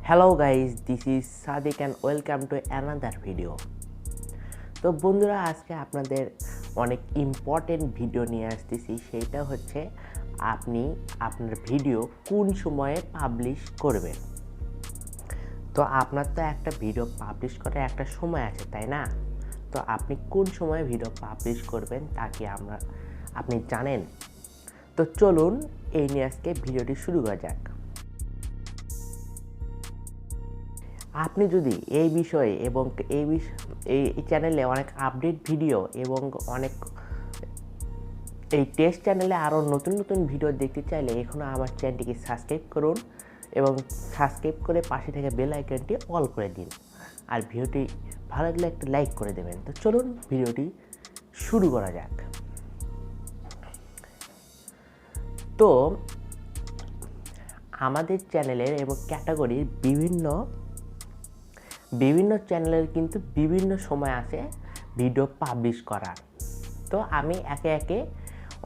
Hello guys, this is Sadiq and welcome to another video. তো বন্ধুরা, আজকে আপনাদের অনেক ইম্পর্টেন্ট ভিডিও নিয়ে আসতেছি। সেইটা হচ্ছে আপনি আপনার ভিডিও কোন সময়ে পাবলিশ করবেন। তো আপনার তো একটা ভিডিও পাবলিশ করার একটা সময় আছে, তাই না? তো আপনি কোন সময়ে ভিডিও পাবলিশ করবেন তা কি আপনি জানেন? তো চলুন এই নিয়ে আজকে ভিডিওটি শুরু করা যাক। আপনি যদি এই বিষয়ে এবং এই চ্যানেলে অনেক আপডেট ভিডিও এবং অনেক এই টেস্ট চ্যানেলে আরও নতুন নতুন ভিডিও দেখতে চাইলে এখনও আমার চ্যানেলটিকে সাবস্ক্রাইব করুন এবং সাবস্ক্রাইব করে পাশে থেকে বেল আইকনটি অল করে দিন। আর ভিডিওটি ভালো লাগলে একটা লাইক করে দেবেন। তো চলুন ভিডিওটি শুরু করা যাক। তো আমাদের চ্যানেলের এবং ক্যাটাগরির বিভিন্ন চ্যানেলের কিন্তু বিভিন্ন সময় আছে ভিডিও পাবলিশ করার। তো আমি একে একে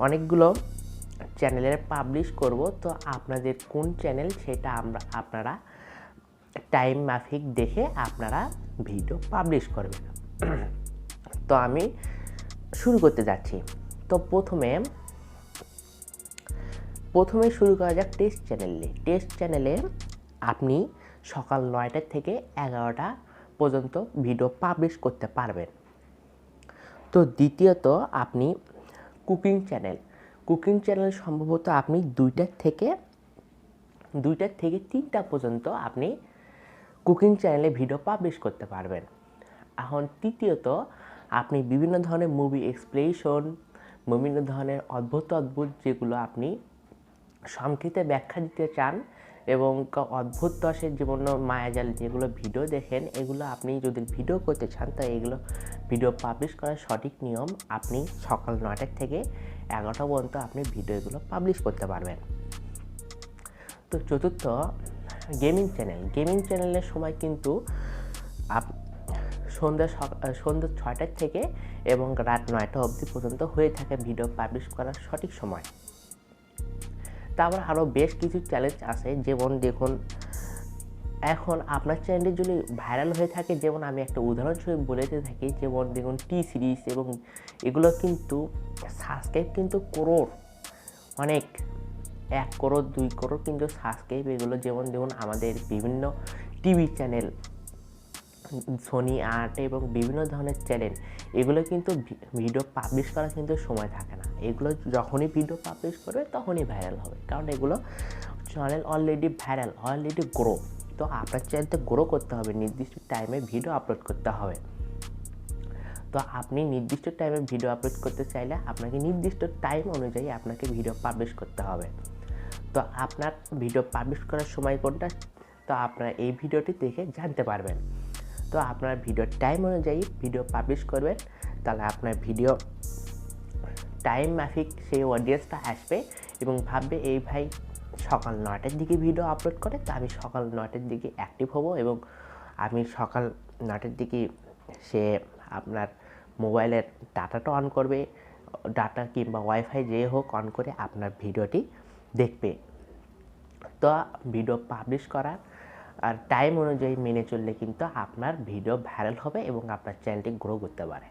অনেকগুলো চ্যানেলের পাবলিশ করব। তো আপনাদের কোন চ্যানেল সেটা আপনারা টাইম মাফিক দেখে আপনারা ভিডিও পাবলিশ করবেন। তো আমি শুরু করতে যাচ্ছি। তো প্রথমে শুরু করা যাক টেস্ট চ্যানেলে আপনি সকাল 9টা থেকে 11টা পর্যন্ত ভিডিও পাবলিশ করতে পারবেন। তো দ্বিতীয়ত আপনি কুকিং চ্যানেল সম্ভবত আপনি 2টা থেকে 3টা পর্যন্ত আপনি কুকিং চ্যানেলে ভিডিও পাবলিশ করতে পারবেন। এখন তৃতীয়ত আপনি বিভিন্ন ধরনের মুভি এক্সপ্লেনেশন, বিভিন্ন ধরনের অদ্ভুত যেগুলো আপনি সংক্ষিপ্তে ব্যাখ্যা দিতে চান এবং অদ্ভুত দশের জীবন মায়াজাল যেগুলো ভিডিও দেখেন, এগুলো আপনি যদি ভিডিও করতে চান তো এগুলো ভিডিও পাবলিশ করার সঠিক নিয়ম আপনি সকাল 9টা থেকে 11টা পর্যন্ত আপনি ভিডিওগুলো পাবলিশ করতে পারবেন। তো চতুর্থ গেমিং চ্যানেলের সময় কিন্তু সন্ধ্যা 6টা থেকে এবং রাত 9টা অবধি পর্যন্ত হয়ে থাকে ভিডিও পাবলিশ করার সঠিক সময়। তারপর আরও বেশ কিছু চ্যালেঞ্জ আছে, যেমন দেখুন এখন আপনার চ্যানেলটি যদি ভাইরাল হয়ে থাকে, যেমন আমি একটা উদাহরণস্বরূপ বলেতে থাকি, যেমন দেখুন টি সিরিজ এবং এগুলো কিন্তু সাবস্ক্রাইব কিন্তু অনেক 1 করোড় 2 করোড় কিন্তু সাবস্ক্রাইব এগুলো। যেমন দেখুন আমাদের বিভিন্ন টিভি চ্যানেল সোনি 8 এবং বিভিন্ন ধরনের চ্যানেল, এগুলো কিন্তু ভিডিও পাবলিশ করা কিন্তু সময় থাকে না। এগুলো যখনই ভিডিও পাবলিশ করবে তখনই ভাইরাল হবে, কারণ এগুলো channel already viral, already grow. তো আপনার চ্যানেলতে গ্রো করতে হবে, নির্দিষ্ট টাইমে ভিডিও আপলোড করতে হবে। তো আপনি নির্দিষ্ট টাইমে ভিডিও আপলোড করতে চাইলে আপনাকে নির্দিষ্ট টাইম অনুযায়ী আপনাকে ভিডিও পাবলিশ করতে হবে। তো আপনার ভিডিও পাবলিশ করার সময় কোনটা, তো আপনারা এই ভিডিওটি দেখে জানতে পারবেন। তো আপনার ভিডিওর টাইম অনুযায়ী ভিডিও পাবলিশ করবেন, তাহলে আপনার ভিডিও টাইম মাফিক সেই অডিয়েন্সটা আসবে এবং ভাববে এই ভাই সকাল 9টার দিকে ভিডিও আপলোড করে, তো আমি সকাল 9টার দিকে অ্যাক্টিভ হব এবং আমি সকাল 9টার দিকে সে আপনার মোবাইলের ডাটাটা অন করবে, ডাটা কিংবা ওয়াইফাই যে হোক অন করে আপনার ভিডিওটি দেখবে। তো ভিডিও পাবলিশ করার আর টাইম অনুযায়ী মেনে চললে কিন্তু আপনার ভিডিও ভাইরাল হবে এবং আপনার চ্যানেলটি গ্রো করতে পারে।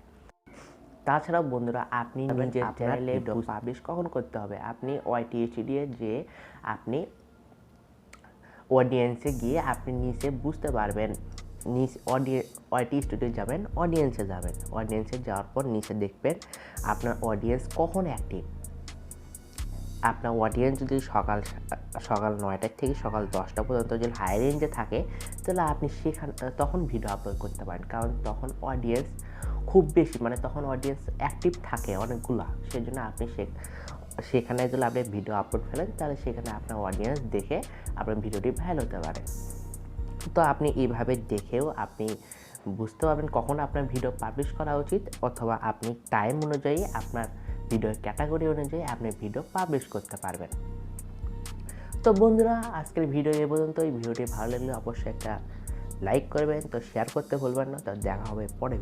তাছাড়াও বন্ধুরা, আপনি নিজের চ্যানেলে ভিডিও পাবলিশ কখন করতে হবে, আপনি ওয়াইটিএসডি যে আপনি অডিয়েন্সে গিয়ে আপনি নিচে বুঝতে পারবেন, ওয়াইটি স্টুডিও যাবেন, অডিয়েন্সে যাওয়ার পর নিচে দেখবেন আপনার অডিয়েন্স কখন অ্যাক্টিভ। আপনার অডিয়েন্স যদি সকাল 9টা থেকে সকাল 10টা পর্যন্ত যদি হাই রেঞ্জে থাকে, তাহলে আপনি তখন ভিডিও আপলোড করতে পারেন, কারণ তখন অডিয়েন্স খুব বেশি, তখন অডিয়েন্স অ্যাক্টিভ থাকে অনেকগুলা। সেই জন্য আপনি সেখানে যদি আপনি ভিডিও আপলোড ফেলেন, তাহলে সেখানে আপনার অডিয়েন্স দেখে আপনার ভিডিওটি ভাইরাল হতে পারে। তো আপনি এইভাবে দেখেও আপনি বুঝতে পারবেন কখন আপনার ভিডিও পাবলিশ করা উচিত, অথবা আপনি টাইম অনুযায়ী আপনার ভিডিওর ক্যাটাগরি অনুযায়ী আপনি ভিডিও পাবলিশ করতে পারবেন। তো বন্ধুরা, আজকের ভিডিও এ পর্যন্ত। এই ভিডিওটি ভালো লাগলে অবশ্যই একটা লাইক করবেন, তো শেয়ার করতে ভুলবেন না। তো দেখা হবে পরে।